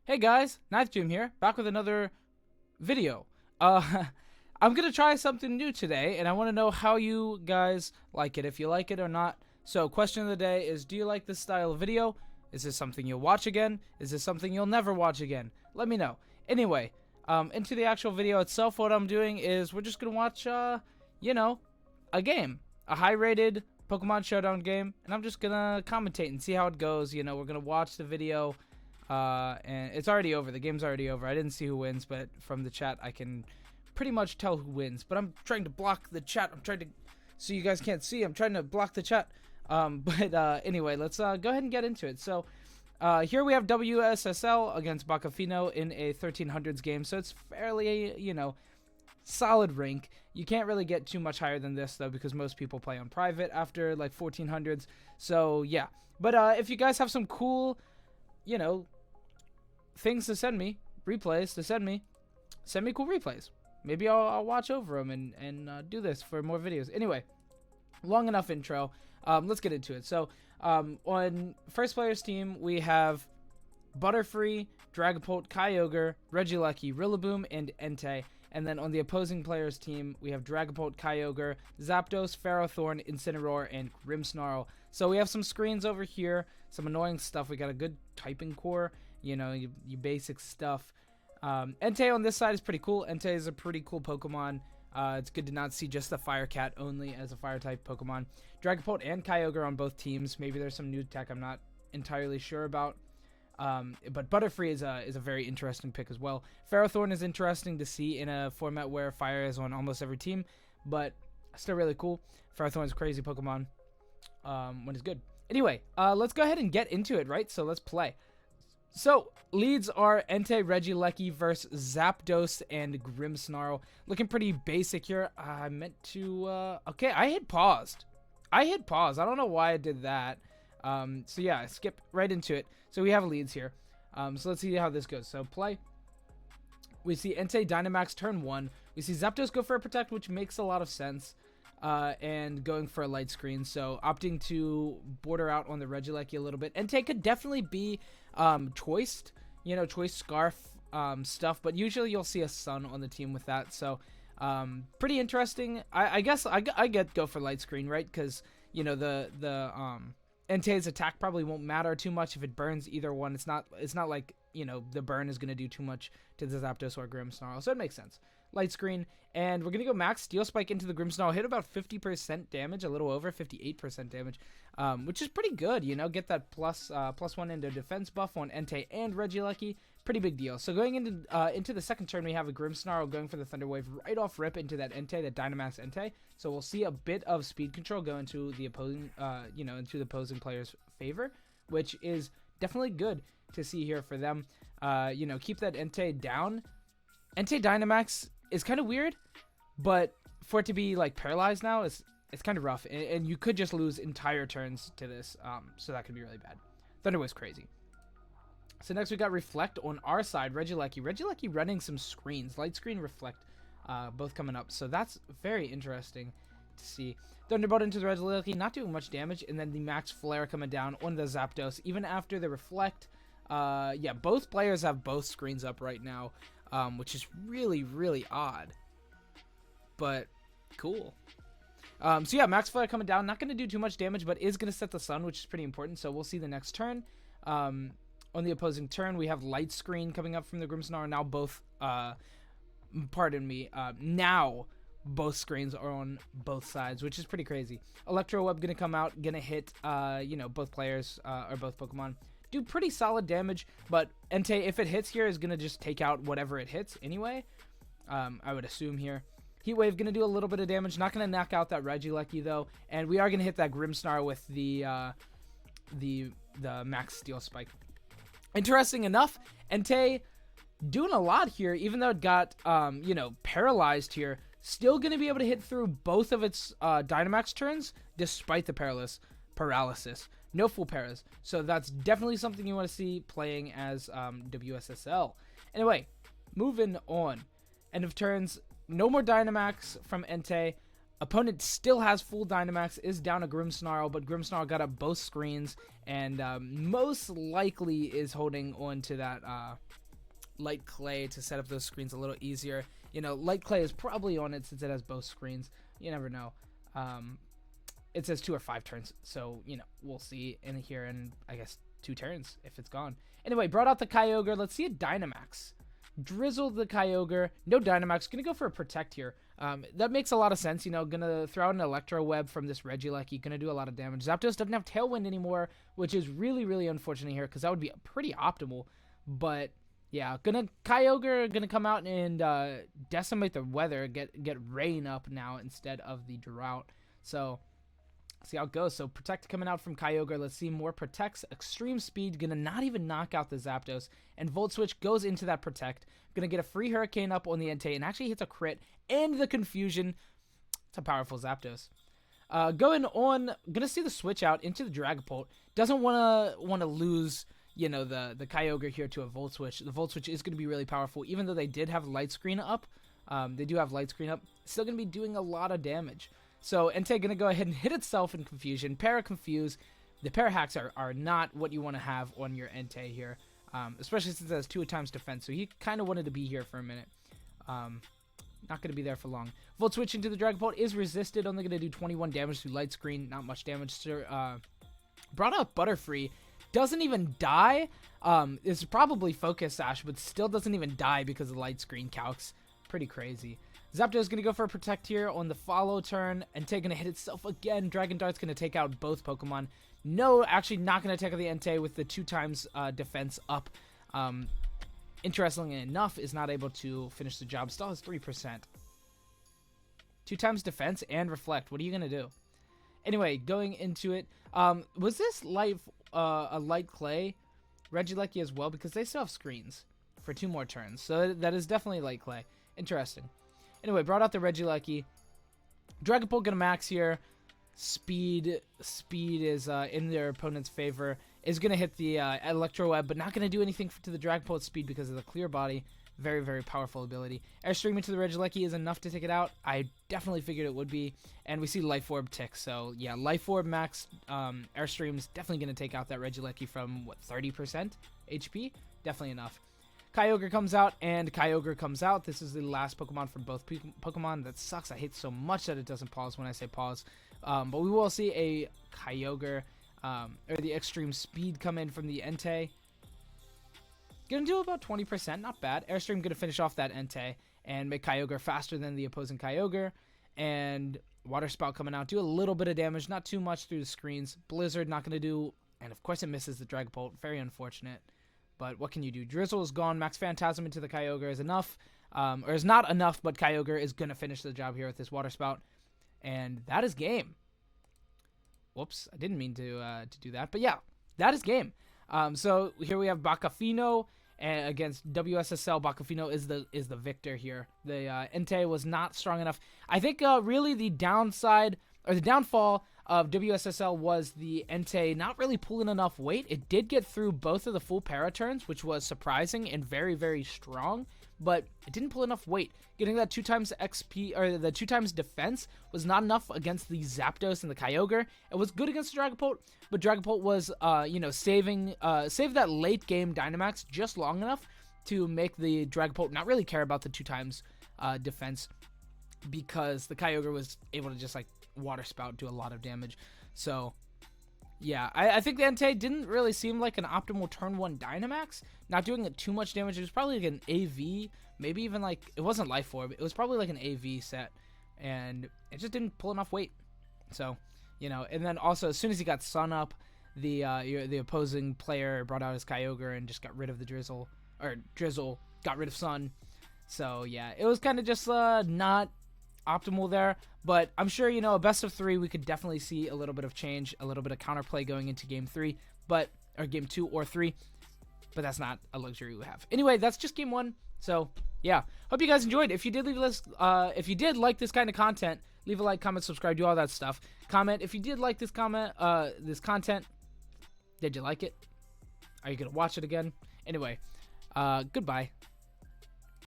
Hey guys, Ninth Jim here, back with another video. I'm gonna try something new today, and I want to know how you guys like it, if you like it or not. So, question of the day is, do you like this style of video? Is this something you'll watch again? Is this something you'll never watch again? Let me know. Anyway, into the actual video itself, what I'm doing is we're just gonna watch, a game, a high-rated Pokemon Showdown game, and I'm just gonna commentate and see how it goes. We're gonna watch the video. And it's already over. The game's already over. I didn't see who wins, but from the chat, I can pretty much tell who wins. But I'm trying to block the chat. I'm trying to, so you guys can't see. I'm trying to block the chat. Anyway, let's go ahead and get into it. So, here we have WSSL against Bacafino in a 1300s game. So it's fairly, solid rank. You can't really get too much higher than this, though, because most people play on private after, like, 1400s. So, yeah. But, if you guys have some cool, things to send me, replays to send me cool replays. Maybe I'll watch over them and do this for more videos. Anyway, long enough intro. Let's get into it. So, on first player's team, we have Butterfree, Dragapult, Kyogre, Regieleki, Rillaboom, and Entei. And then on the opposing player's team, we have Dragapult, Kyogre, Zapdos, Ferrothorn, Incineroar, and Grimmsnarl. So we have some screens over here, some annoying stuff. We got a good typing core, you basic stuff. Entei on this side is pretty cool. Entei is a pretty cool Pokemon. It's good to not see just the Fire Cat only as a Fire-type Pokemon. Dragapult and Kyogre on both teams. Maybe there's some new tech I'm not entirely sure about. But Butterfree is a very interesting pick as well. Ferrothorn is interesting to see in a format where fire is on almost every team, but still really cool. Ferrothorn is a crazy Pokemon when it's good. Anyway, let's go ahead and get into it, right? So let's play. So, leads are Entei, Regieleki versus Zapdos and Grimmsnarl. Looking pretty basic here. I meant to, okay, I hit paused. I don't know why I did that. So yeah, skip right into it. So we have leads here. So let's see how this goes. So play. We see Entei Dynamax turn 1. We see Zapdos go for a Protect, which makes a lot of sense. And going for a Light Screen. So opting to border out on the Regieleki a little bit. Entei could definitely be choiced. Choice Scarf stuff. But usually you'll see a Sun on the team with that. So pretty interesting. I guess I get go for Light Screen, right? Because, Entei's attack probably won't matter too much if it burns either one. It's not like, the burn is going to do too much to the Zapdos or Grimmsnarl. So it makes sense. Light Screen. And we're going to go Max Steel Spike into the Grimmsnarl. Hit about 50% damage, a little over 58% damage, which is pretty good. Get that plus 1 into defense buff on Entei and Regieleki. Pretty big deal. So going into the second turn, we have a Grimmsnarl going for the Thunder Wave right off rip into that Entei, that Dynamax Entei. So we'll see a bit of speed control go into the opposing, into the opposing player's favor, which is definitely good to see here for them. Keep that Entei down. Entei Dynamax is kind of weird, but for it to be like paralyzed now, it's kind of rough, and you could just lose entire turns to this. So that could be really bad. Thunder Wave's crazy. So next we got Reflect on our side, Regieleki. Regieleki running some screens, Light Screen, Reflect, both coming up. So that's very interesting to see. Thunderbolt into the Regieleki, not doing much damage, and then the Max Flare coming down on the Zapdos. Even after the Reflect, yeah, both players have both screens up right now, which is really, really odd, but cool. So yeah, Max Flare coming down, not going to do too much damage, but is going to set the Sun, which is pretty important. So we'll see the next turn. On the opposing turn, we have Light Screen coming up from the Grimmsnarl. Now both, now both screens are on both sides, which is pretty crazy. Electro Web gonna come out, gonna hit, both players, or both Pokemon. Do pretty solid damage, but Entei, if it hits here, is gonna just take out whatever it hits anyway. I would assume here. Heat Wave gonna do a little bit of damage, not gonna knock out that Regieleki though, and we are gonna hit that Grimmsnarl with the Max Steel Spike. Interesting enough, Entei doing a lot here, even though it got, paralyzed here. Still going to be able to hit through both of its Dynamax turns, despite the paralysis. No full paras. So that's definitely something you want to see playing as WSSL. Anyway, moving on. End of turns. No more Dynamax from Entei. Opponent still has full Dynamax, is down a Grimmsnarl, but Grimmsnarl got up both screens, and most likely is holding on to that Light Clay to set up those screens a little easier. You know, Light Clay is probably on it since it has both screens. You never know. It says 2 or 5 turns, so, you know, we'll see in here in, I guess, 2 turns if it's gone. Anyway, brought out the Kyogre. Let's see a Dynamax. Drizzled the Kyogre. No Dynamax. Gonna go for a Protect here. That makes a lot of sense. You know, gonna throw out an Electro Web from this Regieleki. Gonna do a lot of damage. Zapdos doesn't have Tailwind anymore, which is really, really unfortunate here because that would be pretty optimal. But yeah, Kyogre gonna come out and decimate the weather. Get rain up now instead of the drought. So see how it goes. So Protect coming out from Kyogre. Let's see more Protects. Extreme Speed. Gonna not even knock out the Zapdos. And Volt Switch goes into that Protect. Gonna get a free Hurricane up on the Entei. And actually hits a crit. And the Confusion. It's a powerful Zapdos. Going on. Gonna see the switch out into the Dragapult. Doesn't wanna lose, you know, the Kyogre here to a Volt Switch. The Volt Switch is gonna be really powerful. Even though they did have Light Screen up. They do have Light Screen up. Still gonna be doing a lot of damage. So Entei gonna go ahead and hit itself in Confusion. Para-Confuse. The Para-Hacks are not what you want to have on your Entei here. Especially since it has 2 times defense. So he kind of wanted to be here for a minute. Not going to be there for long. Volt Switch into the Dragapult is resisted. Only going to do 21 damage through Light Screen. Not much damage. Brought out Butterfree. Doesn't even die. It's probably Focus Sash, but still doesn't even die because of Light Screen calcs. Pretty crazy. Zapdos is going to go for a Protect here on the follow turn. Entei going to hit itself again. Dragon Dart's going to take out both Pokemon. No, actually not going to take out the Entei with the 2 times defense up. Interestingly enough, is not able to finish the job. Still has 3%. 2 times defense and Reflect. What are you going to do? Anyway, going into it. Was this a Light Clay Regieleki as well? Because they still have screens for 2 more turns. So that is definitely Light Clay. Interesting. Anyway, brought out the Regieleki. Dragapult gonna max here. Speed is in their opponent's favor. Is gonna hit the Electro Web, but not gonna do anything to the Dragapult's speed because of the Clear Body. Very, very powerful ability. Airstream into the Regieleki is enough to take it out. I definitely figured it would be. And we see Life Orb tick. So yeah, Life Orb max Airstream is definitely gonna take out that Regieleki from what, 30% HP? Definitely enough. Kyogre comes out, and Kyogre comes out. This is the last Pokemon for both Pokemon. That sucks. I hate so much that it doesn't pause when I say pause. But we will see a Kyogre, or the Extreme Speed come in from the Entei. Gonna do about 20%, not bad. Airstream gonna finish off that Entei and make Kyogre faster than the opposing Kyogre. And Water Spout coming out, do a little bit of damage, not too much through the screens. Blizzard not gonna do, and of course it misses the Dragapult. Very unfortunate. But what can you do? Drizzle is gone. Max Phantasm into the Kyogre is enough. Or is not enough, but Kyogre is going to finish the job here with this Water Spout. And that is game. Whoops, I didn't mean to do that. But yeah, that is game. So here we have Bakafino against WSSL. Bakafino is the victor here. The Entei was not strong enough. I think really the downside, or the downfall of WSSL was the Entei not really pulling enough weight. It did get through both of the full para turns, which was surprising and very, very strong, but it didn't pull enough weight. Getting that 2 times XP, or the 2 times defense, was not enough against the Zapdos and the Kyogre. It was good against the Dragapult, but Dragapult was, save that late game Dynamax just long enough to make the Dragapult not really care about the 2 times defense, because the Kyogre was able to just like Water Spout, do a lot of damage. So yeah, I think the Entei didn't really seem like an optimal turn 1 Dynamax. Not doing it too much damage. It was probably like an AV, maybe even like, it wasn't Life Orb, it was probably like an AV set, and it just didn't pull enough weight. So, you know, and then also as soon as he got Sun up, the opposing player brought out his Kyogre and just got rid of the Drizzle got rid of Sun. So yeah, it was kind of just not optimal there, but I'm sure, you know, a best of 3, we could definitely see a little bit of change, a little bit of counterplay going into game 3, or game 2 or 3, but that's not a luxury we have. Anyway, that's just game 1. So yeah, hope you guys enjoyed. If you did if you did like this kind of content, leave a like, comment, subscribe, do all that stuff. Comment if you did like this content. Did you like it? Are you gonna watch it again? Anyway, goodbye.